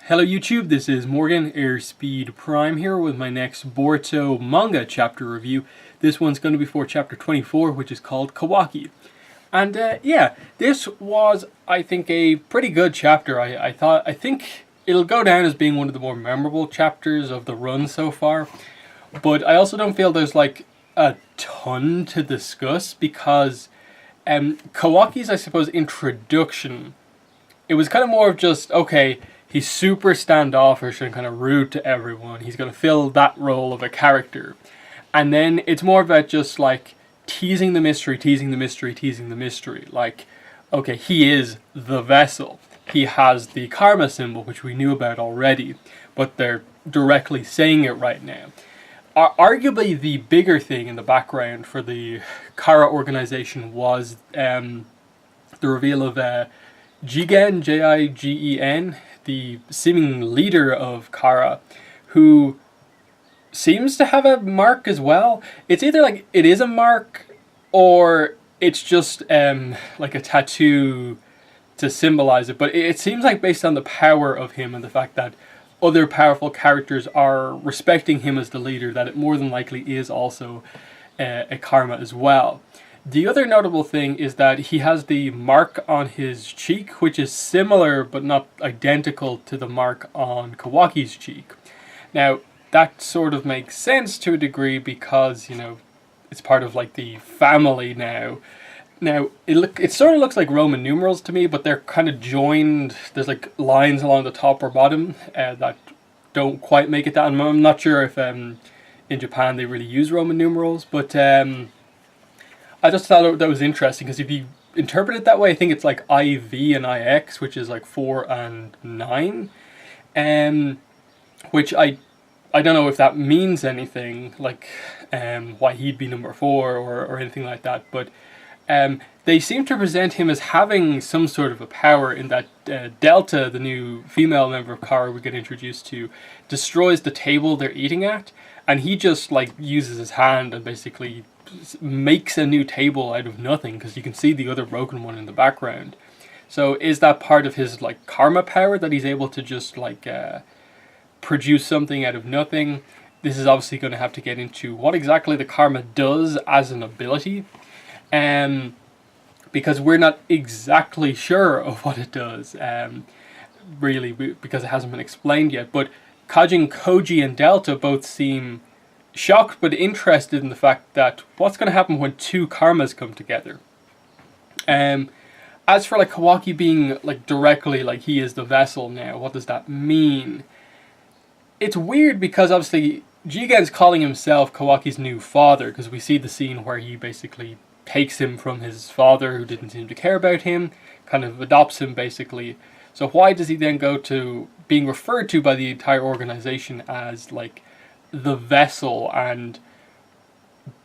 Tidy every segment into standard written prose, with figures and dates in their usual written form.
Hello YouTube, this is Morgan, Airspeed Prime here with my next Boruto Manga chapter review. This one's going to be for chapter 24, which is called Kawaki. And yeah, this was, I think, a pretty good chapter. I think it'll go down as being one of the more memorable chapters of the run so far. But I also don't feel there's like a ton to discuss because Kawaki's, I suppose, introduction, it was kind of more of just, okay, he's super standoffish and kind of rude to everyone. He's going to fill that role of a character. And then it's more about just like teasing the mystery, teasing the mystery, teasing the mystery. Like, okay, he is the vessel. He has the karma symbol, which we knew about already, but they're directly saying it right now. Arguably the bigger thing in the background for the Kara organization was the reveal of Jigen, Jigen, the seeming leader of Kara, who seems to have a mark as well. It's either like it is a mark or it's just like a tattoo to symbolize it, but it seems like based on the power of him and the fact that other powerful characters are respecting him as the leader, that it more than likely is also a karma as well. The other notable thing is that he has the mark on his cheek, which is similar but not identical to the mark on Kawaki's cheek. Now, that sort of makes sense to a degree because, you know, it's part of like the family now. Now, it sort of looks like Roman numerals to me, but they're kind of joined. There's like lines along the top or bottom that don't quite make it that. I'm not sure if in Japan they really use Roman numerals, but I just thought that was interesting because if you interpret it that way, I think it's like IV and IX, which is like 4 and 9, which I don't know if that means anything, like why he'd be number 4 or anything like that, but they seem to present him as having some sort of a power in that Delta, the new female member of Kara we get introduced to, destroys the table they're eating at, and he just like uses his hand and basically makes a new table out of nothing because you can see the other broken one in the background. So is that part of his like karma power that he's able to just like produce something out of nothing? This is obviously going to have to get into what exactly the karma does as an ability, because we're not exactly sure of what it does, really, because it hasn't been explained yet. But Kajin, Koji, and Delta both seem shocked but interested in the fact that what's going to happen when two karmas come together. As for like Kawaki being like directly like he is the vessel now, what does that mean? It's weird because obviously Jigen's calling himself Kawaki's new father because we see the scene where he basically takes him from his father who didn't seem to care about him, kind of adopts him basically. So why does he then go to being referred to by the entire organization as like the vessel, and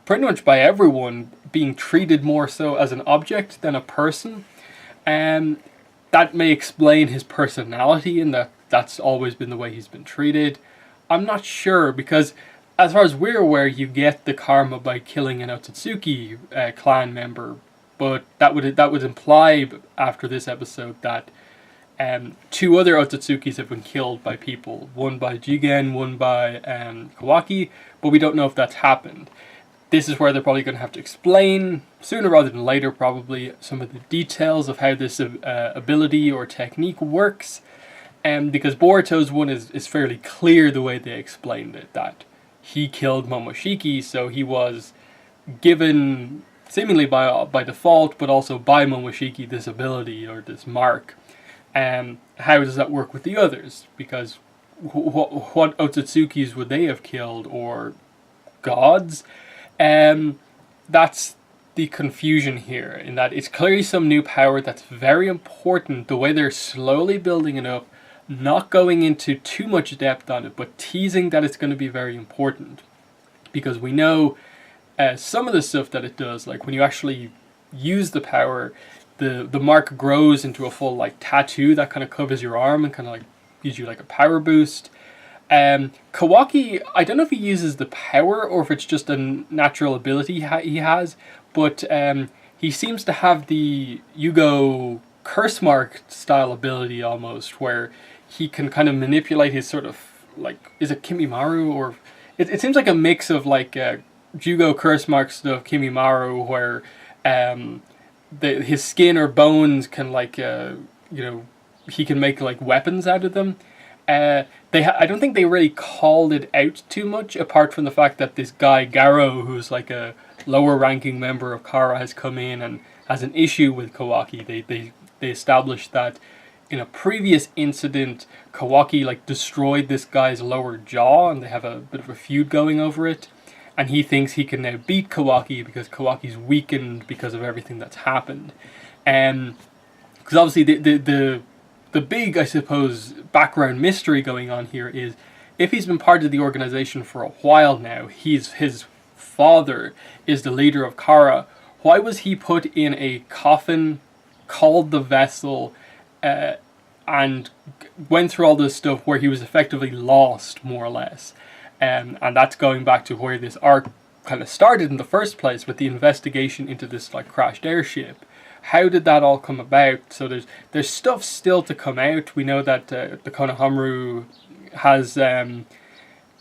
pretty much by everyone being treated more so as an object than a person? And that may explain his personality in that that's always been the way he's been treated. I'm not sure, because as far as we're aware, you get the karma by killing an Otsutsuki clan member, but that would imply after this episode that 2 other Otsutsukis have been killed by people. One by Jigen, one by Kawaki, but we don't know if that's happened. This is where they're probably going to have to explain, sooner rather than later probably, some of the details of how this ability or technique works. Because Boruto's one is fairly clear the way they explained it, that he killed Momoshiki, so he was given, seemingly by default, but also by Momoshiki, this ability or this mark. How does that work with the others? Because what Otsutsukis would they have killed, or gods? That's the confusion here, in that it's clearly some new power that's very important, the way they're slowly building it up, not going into too much depth on it, but teasing that it's going to be very important. Because we know some of the stuff that it does, like when you actually use the power, the mark grows into a full like tattoo that kind of covers your arm and kind of like gives you like a power boost. Kawaki, I don't know if he uses the power or if it's just a natural ability he has, but he seems to have the Yugo curse mark style ability almost, where he can kind of manipulate his sort of, like, is it Kimimaru, or it seems like a mix of like Jugo curse mark stuff, Kimimaru, where his skin or bones can like he can make like weapons out of them. I don't think they really called it out too much, apart from the fact that this guy Garo, who's like a lower ranking member of Kara, has come in and has an issue with Kawaki. They established that in a previous incident, Kawaki like destroyed this guy's lower jaw, and they have a bit of a feud going over it. And he thinks he can now beat Kawaki because Kawaki's weakened because of everything that's happened. Because obviously the big, I suppose, background mystery going on here is, if he's been part of the organization for a while now, his father is the leader of Kara. Why was he put in a coffin called the Vessel, and went through all this stuff where he was effectively lost, more or less? And that's going back to where this arc kind of started in the first place, with the investigation into this like crashed airship. How did that all come about? So there's stuff still to come out. We know that the Konohamaru has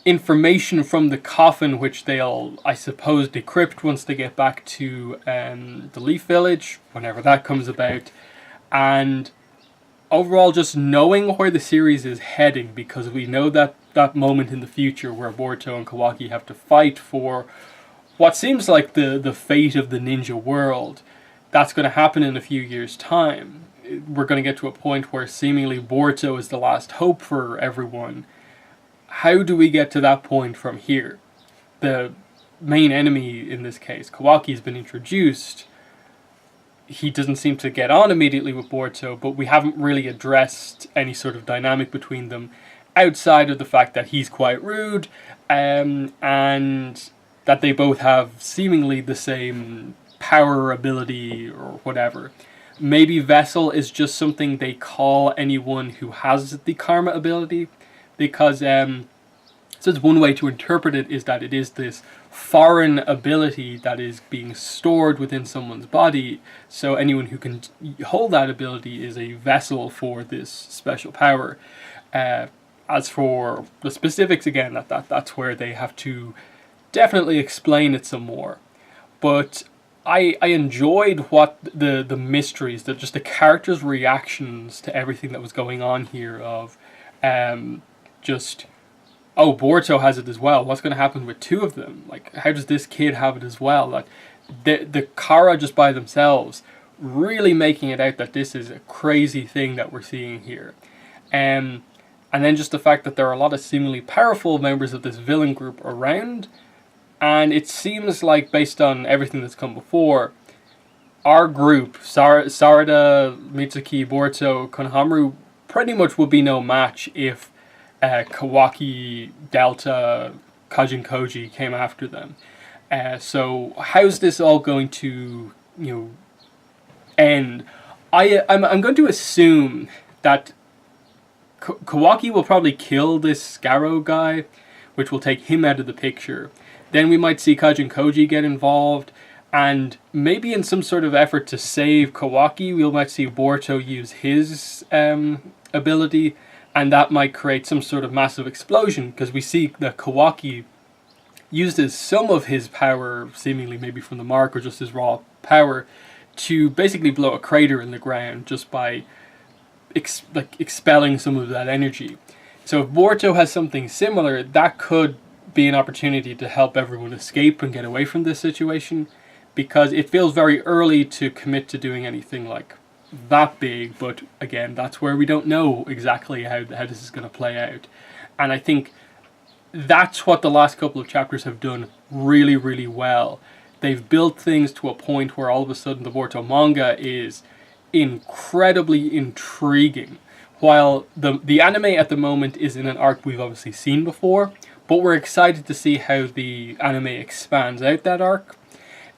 information from the coffin, which they'll, I suppose, decrypt once they get back to the Leaf Village, whenever that comes about. And overall, just knowing where the series is heading, because we know that moment in the future where Boruto and Kawaki have to fight for what seems like the fate of the ninja world. That's going to happen in a few years' time. We're going to get to a point where seemingly Boruto is the last hope for everyone. How do we get to that point from here? The main enemy in this case, Kawaki, has been introduced. He doesn't seem to get on immediately with Boruto, but we haven't really addressed any sort of dynamic between them outside of the fact that he's quite rude, and that they both have seemingly the same power, ability, or whatever. Maybe Vessel is just something they call anyone who has the karma ability, because so it's one way to interpret it, is that it is this foreign ability that is being stored within someone's body, so anyone who can hold that ability is a vessel for this special power. As for the specifics, again, that's where they have to definitely explain it some more. But I enjoyed what the mysteries, just the characters' reactions to everything that was going on here, of just, oh, Boruto has it as well. What's going to happen with two of them? Like, how does this kid have it as well? Like, the Kara just by themselves really making it out that this is a crazy thing that we're seeing here. And then just the fact that there are a lot of seemingly powerful members of this villain group around. And it seems like, based on everything that's come before, our group, Sarada, Mitsuki, Boruto, Konohamaru, pretty much would be no match if Kawaki, Delta, Kajin Koji came after them. So how's this all going to, end? I'm going to assume that Kawaki will probably kill this Scarrow guy, which will take him out of the picture. Then we might see Kajin Koji get involved, and maybe in some sort of effort to save Kawaki, we might see Boruto use his ability, and that might create some sort of massive explosion, because we see that Kawaki uses some of his power, seemingly maybe from the mark or just his raw power, to basically blow a crater in the ground just by expelling some of that energy. So if Boruto has something similar, that could be an opportunity to help everyone escape and get away from this situation, because it feels very early to commit to doing anything like that big. But again, that's where we don't know exactly how this is going to play out. And I think that's what the last couple of chapters have done really, really well. They've built things to a point where all of a sudden the Boruto manga is incredibly intriguing. While the anime at the moment is in an arc we've obviously seen before, but we're excited to see how the anime expands out that arc.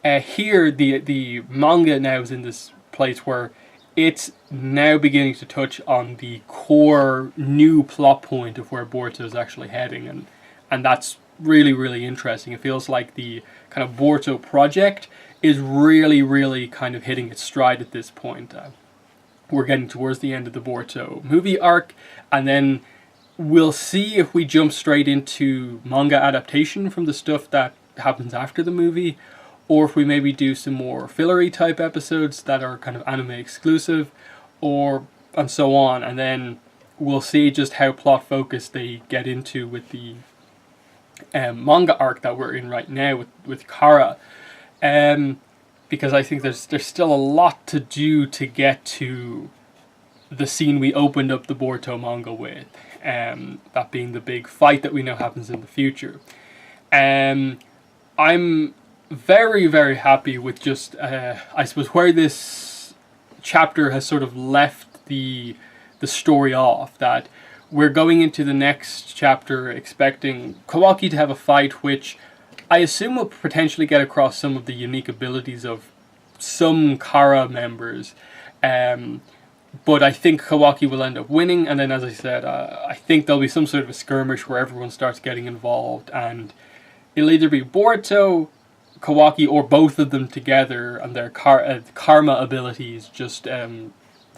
Here, the manga now is in this place where it's now beginning to touch on the core new plot point of where Boruto is actually heading, and that's really, really interesting. It feels like the kind of Boruto project is really, really kind of hitting its stride at this point. we're getting towards the end of the Boruto movie arc, and then we'll see if we jump straight into manga adaptation from the stuff that happens after the movie, or if we maybe do some more fillery type episodes that are kind of anime exclusive, or and so on, and then we'll see just how plot focused they get into with the manga arc that we're in right now with Kara. Because I think there's still a lot to do to get to the scene we opened up the Boruto manga with, that being the big fight that we know happens in the future. I'm very, very happy with just, I suppose, where this chapter has sort of left the story off, that we're going into the next chapter expecting Kawaki to have a fight which I assume will potentially get across some of the unique abilities of some Kara members, but I think Kawaki will end up winning, and then, as I said, I think there'll be some sort of a skirmish where everyone starts getting involved, and it'll either be Boruto, Kawaki, or both of them together, and their karma abilities just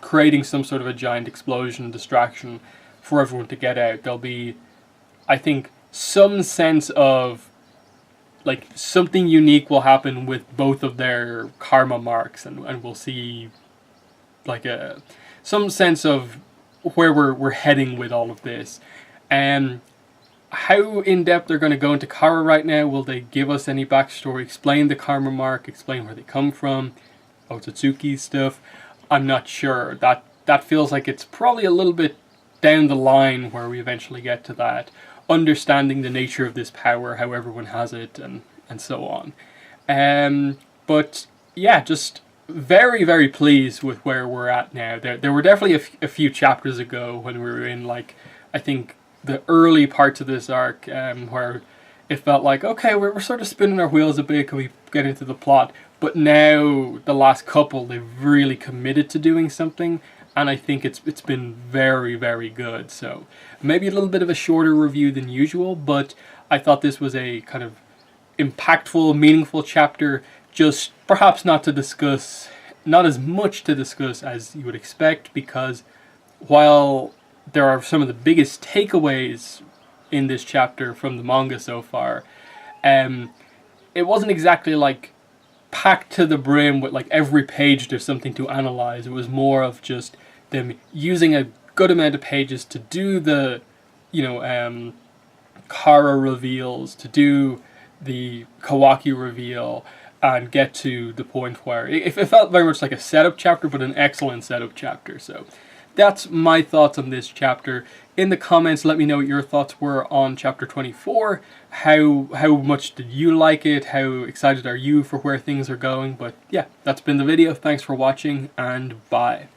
creating some sort of a giant explosion, distraction for everyone to get out. There'll be, I think, some sense of like something unique will happen with both of their karma marks, and we'll see like some sense of where we're heading with all of this. How in depth they're going to go into Kara right now? Will they give us any backstory, explain the karma mark, explain where they come from, Otsutsuki stuff? I'm not sure. That feels like it's probably a little bit down the line where we eventually get to that, understanding the nature of this power, how everyone has it, and so on. But yeah, just very, very pleased with where we're at now. There were definitely a few chapters ago when we were in, like, I think the early parts of this arc, where it felt like, okay, we're sort of spinning our wheels a bit, can we get into the plot? But now, the last couple, they've really committed to doing something, and I think it's been very, very good. So maybe a little bit of a shorter review than usual, but I thought this was a kind of impactful, meaningful chapter, just perhaps not as much to discuss as you would expect, because while there are some of the biggest takeaways in this chapter from the manga so far, it wasn't exactly like packed to the brim with like every page there's something to analyze. It was more of just them using a good amount of pages to do the, Kara reveals, to do the Kawaki reveal, and get to the point where it felt very much like a setup chapter, but an excellent setup chapter. So that's my thoughts on this chapter. In the comments, let me know what your thoughts were on chapter 24. How much did you like it? How excited are you for where things are going? But yeah, that's been the video. Thanks for watching, and bye.